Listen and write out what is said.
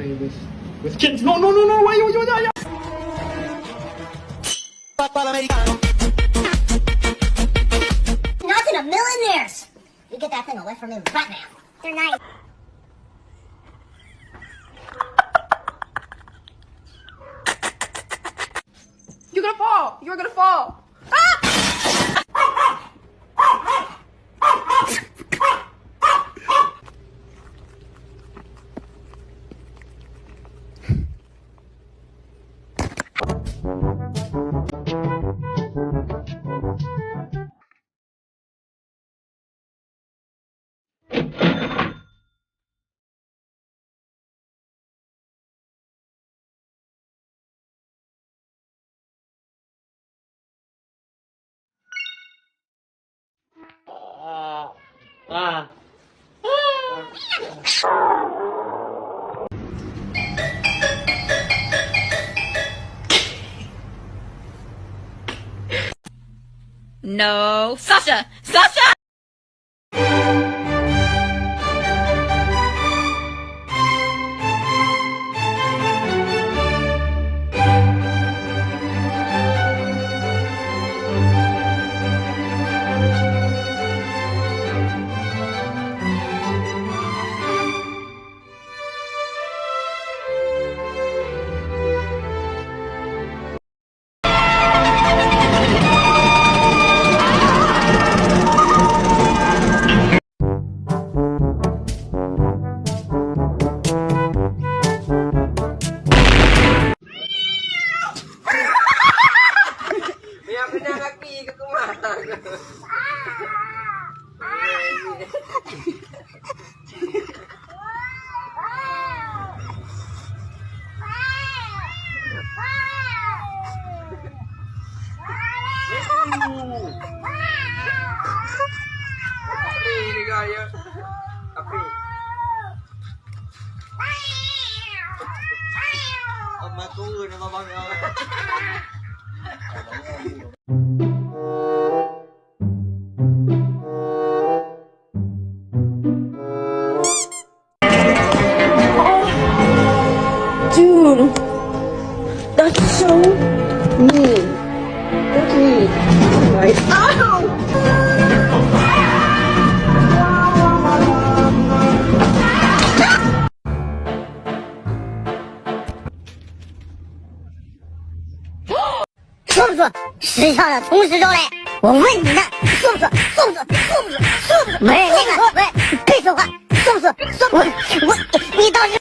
play with kids. No, no, no, no. Why you that? Nothing a millionaires. You get that thing away from me right now. They're nice. You're gonna fall. You're gonna fall. Ah! No, Sasha! Sasha! Dude, that's so mean. Look at me. Right. Ow!说不说时尚的从实中嘞？我问你呢，说不说？说不说？说不说？说不说？喂，那个，喂，别说话，说不说？说不？你倒是。